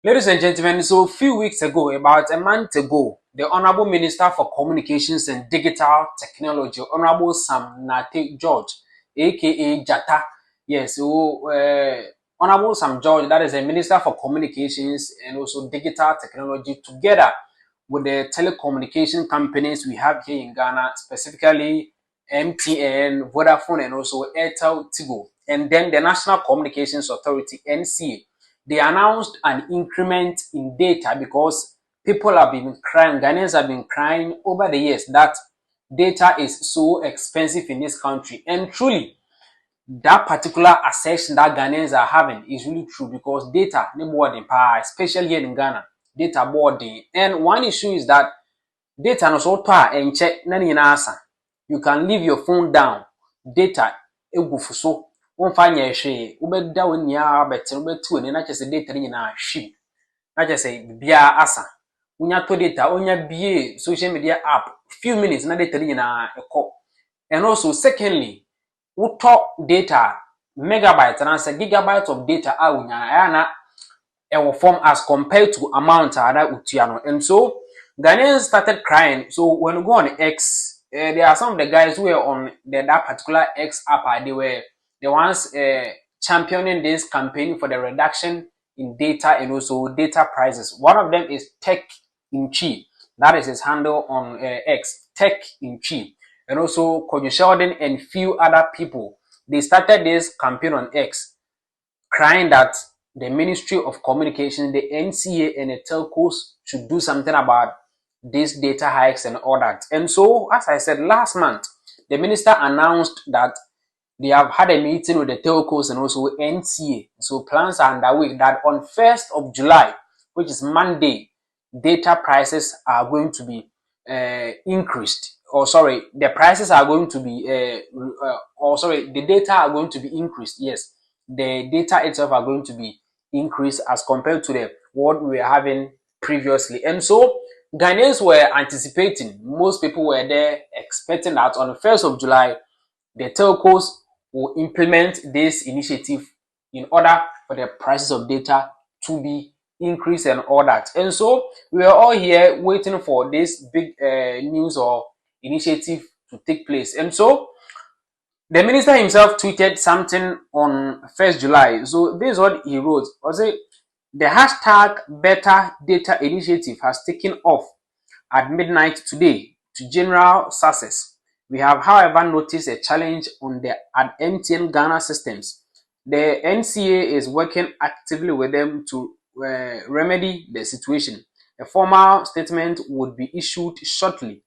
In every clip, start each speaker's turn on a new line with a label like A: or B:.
A: Ladies and gentlemen, so a few weeks ago, about a month ago, the Honorable Minister for Communications and Digital Technology, Honorable Sam Nate George, aka Jata, yes, so Honorable Sam George, that is the Minister for Communications and also Digital Technology, together with the telecommunication companies we have here in Ghana, specifically MTN, Vodafone, and also Airtel Tigo, and then the National Communications Authority, NCA. They announced an increment in data because people have been crying, Ghanaians have been crying over the years that data is so expensive in this country. And truly, that particular assertion that Ghanaians are having is really true because data, especially here in Ghana, data boarding. And one issue is that data no so and check you can leave your phone down, data so wonfa nya hwe wobeda wonia bete wobetu ne na kyese data ni na hwe na kyese bia asa wonya to data onya bie social media app few minutes na data ni na ekọ. And also secondly, wuto data megabytes and say gigabytes of data a wonya na e will form as compared to amount that utiano. And so Ghanaians started crying. So when we go on X, there are some of the guys who were on that particular X app. They were the ones championing this campaign for the reduction in data and also data prices. One of them is Tech in Chi. That is his handle on X, Tech in Chi. And also Kojo Sheldon and few other people. They started this campaign on X, crying that the Ministry of Communication, the NCA, and the telcos should do something about these data hikes and all that. And so, as I said last month, the minister announced that they have had a meeting with the telcos and also NCA. So plans are underway that on 1st of July, which is Monday, data prices are going to be increased. Or sorry, the prices are going to be, the data are going to be increased. Yes, the data itself are going to be increased as compared to the what we were having previously. And so Ghanaians were anticipating, most people were there expecting that on the 1st of July, the telcos will implement this initiative in order for the prices of data to be increased and all that. And so we are all here waiting for this big news or initiative to take place. And so the minister himself tweeted something on 1st July. So this is what he wrote. Was it the hashtag Better Data Initiative has taken off at midnight today to general success. We have, however, noticed a challenge on the MTN Ghana systems. The NCA is working actively with them to remedy the situation. A formal statement would be issued shortly.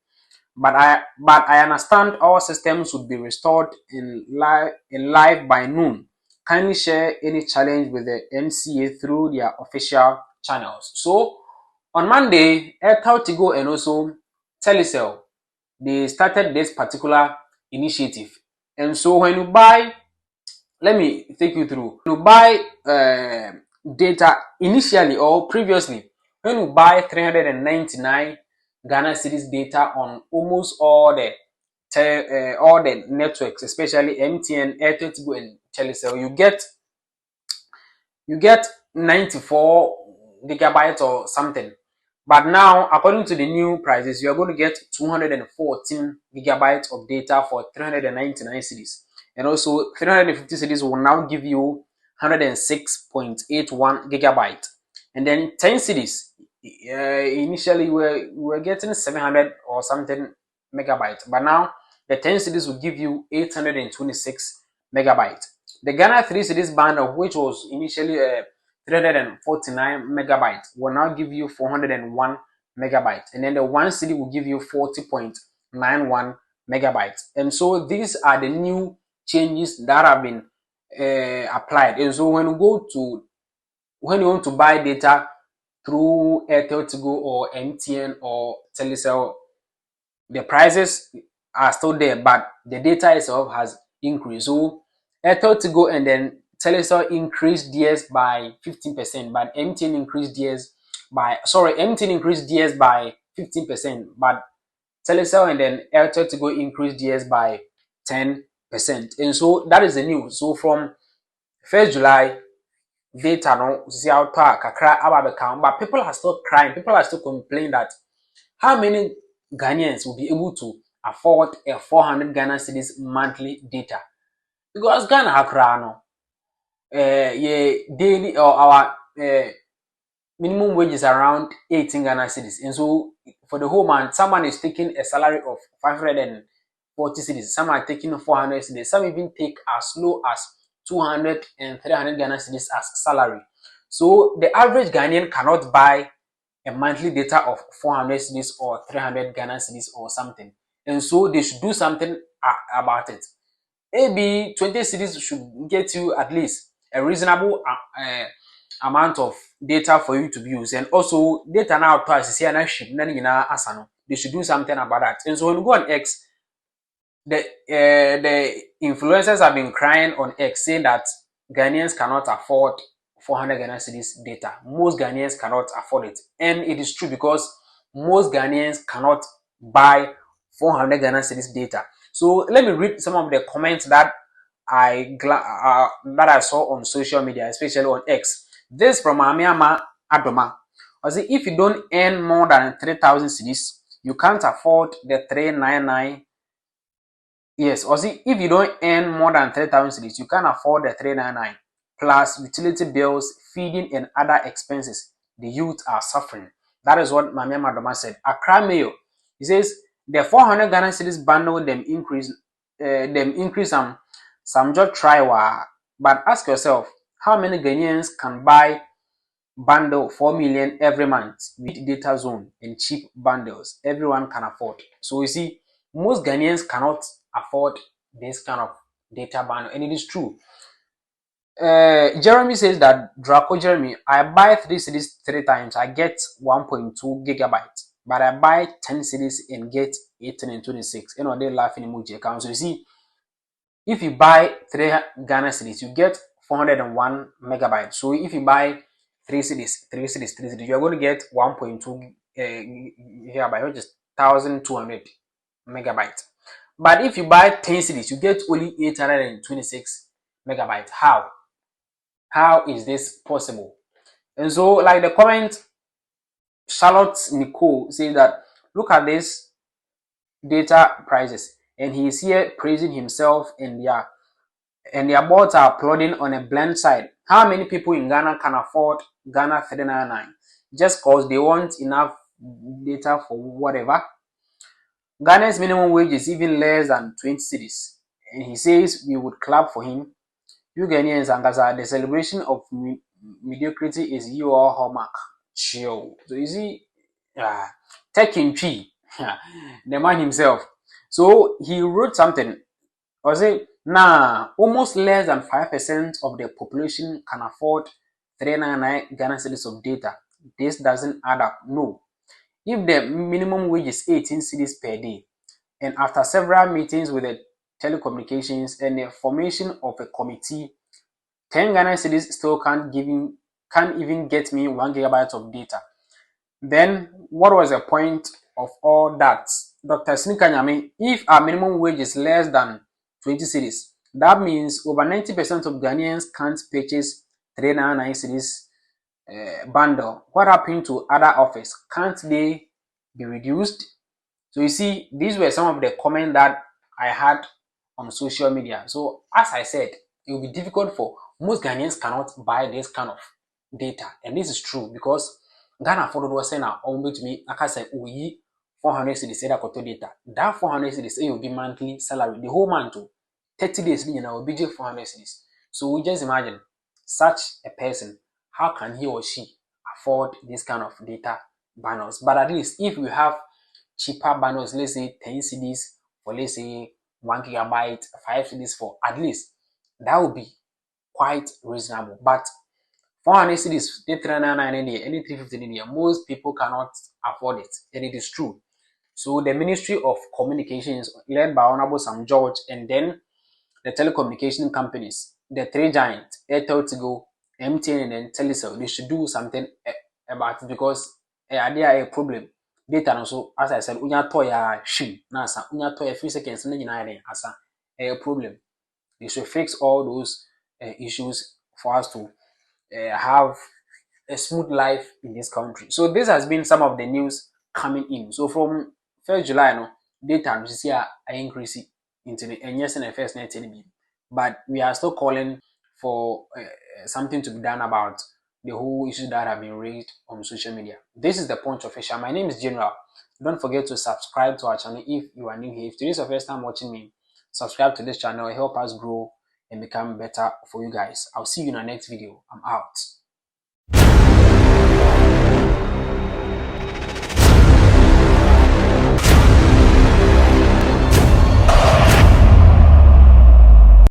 A: But I understand all systems would be restored in live by noon. Kindly share any challenge with the NCA through their official channels. So on Monday, Airtel Tigo and also Telecel, they started this particular initiative. And so when you buy, let me take you through. You buy data initially or previously, when you buy 399 Ghana cedis data on almost all the networks, especially MTN, Airtel Tigo, and Telecel, you get 94 gigabytes or something. But now, according to the new prices, you are going to get 214 gigabytes of data for 399 cedis. And also 350 cedis will now give you 106.81 gigabytes. And then 10 cedis, initially we were getting 700 or something megabytes. But now the 10 cedis will give you 826 megabytes. The Ghana 3 cedis bundle, which was initially 349 megabytes, will now give you 401 megabytes. And then the 1 cedi will give you 40.91 megabytes. And so these are the new changes that have been applied. And so when you want to buy data through Airtel Tigo or MTN or Telecel, the prices are still there, but the data itself has increased. So Airtel Tigo and then Telecel increased theirs by 15%, but MTN increased theirs by 15%, but Telecel and then Airtel Tigo increased theirs by 10%. And so that is the news. So from 1st July, data no see out kakra aba become, but people are still crying, people are still complaining that how many Ghanaians will be able to afford a 400 Ghana cedis monthly data? Because Ghana hakra no yeah, daily or our minimum wage is around 18 Ghana cedis, and so for the whole month someone is taking a salary of 540 cedis, some are taking 400 cedis, some even take as low as 200 and 300 Ghana cedis as salary. So the average Ghanaian cannot buy a monthly data of 400 cedis or 300 Ghana cedis or something, and so they should do something about it. Maybe 20 cedis should get you at least a reasonable amount of data for you to use, and also data now twice here they should do something about that. And so when you go on X, the influencers have been crying on X saying that Ghanaians cannot afford 400 Ghana cedis data. Most Ghanaians cannot afford it, and it is true because most Ghanaians cannot buy 400 Ghana cedis data. So let me read some of the comments that I saw on social media, especially on X. This from Amiama Adoma. I say if you don't earn more than 3,000 cedis, you can't afford the 399. Yes, or see, if you don't earn more than 3,000 cedis, you can't afford the 399 plus utility bills, feeding, and other expenses. The youth are suffering. That is what Mamiya Madoma said. Accra Mayo, he says the 400 Ghana cedis bundle them increase some job try. But ask yourself, how many Ghanaians can buy bundle 4 million every month with data zone and cheap bundles everyone can afford? So you see, most Ghanaians cannot afford this kind of data bundle, and it is true. Jeremy says that Draco Jeremy, I buy 3 cities 3 times, I get 1.2 gigabytes, but I buy 10 cities and get 18 and 26. You know, they laughing emoji account. So you see, if you buy 3 Ghana cities, you get 401 megabytes. So if you buy 3 cities, you're going to get 1.2 gigabytes, which is 1,200 megabytes. But if you buy 10 cities, you get only 826 megabytes. How? How is this possible? And so, like the comment, Charlotte Nicole says that look at this data prices, and he is here praising himself, and their boards are applauding on a blind side. How many people in Ghana can afford Ghana 399 just because they want enough data for whatever? Ghana's minimum wage is even less than 20 cedis, and he says we would clap for him. You Ghanaians and Gaza, the celebration of mediocrity is your hallmark. Chill. So you see, taking P, the man himself. So he wrote something. Was it nah? Almost less than 5% of the population can afford 399 Ghana cedis of data. This doesn't add up. No. If the minimum wage is 18 cedis per day, and after several meetings with the telecommunications and the formation of a committee, 10 Ghana cedis still can't even get me 1 gigabyte of data. Then what was the point of all that? Dr. Snikanyami, if our minimum wage is less than 20 cedis, that means over 90% of Ghanaians can't purchase 399 cedis bundle. What happened to other offers? Can't they be reduced? So you see, these were some of the comments that I had on social media. So as I said, it will be difficult for most Ghanaians cannot buy this kind of data, and this is true because Ghana for was saying now to me, like I said, we 400 cedis data. That 400 cedis will be monthly salary. The whole month to 30 days, you know, will be just 400 cedis. So we just imagine such a person, how can he or she afford this kind of data bundles? But at least if we have cheaper bundles, let's say 10 cedis for let's say 1 gigabyte, 5 cedis for at least, that would be quite reasonable. But 400 cedis, 399 in here, any 350 in here, most people cannot afford it, and it is true. So the Ministry of Communications, led by Honorable Sam George, and then the telecommunication companies, the 3 giants, Airtel, Tigo, MTN, and then Telecel, they should do something about it because they are a problem. Data also, as I said, unya toya shim nasa, unya toya 3 seconds, asa a problem. They should fix all those issues for us to have a smooth life in this country. So this has been some of the news coming in. So from 1st July, no, data you see I increase into the and yes in the first net, but we are still calling for something to be done about the whole issues that have been raised on social media. This is the Punch Official. My name is General. Don't forget to subscribe to our channel if you are new here. If today is your first time watching me, subscribe to this channel. Help us grow and become better for you guys. I'll see you in our next video. I'm out.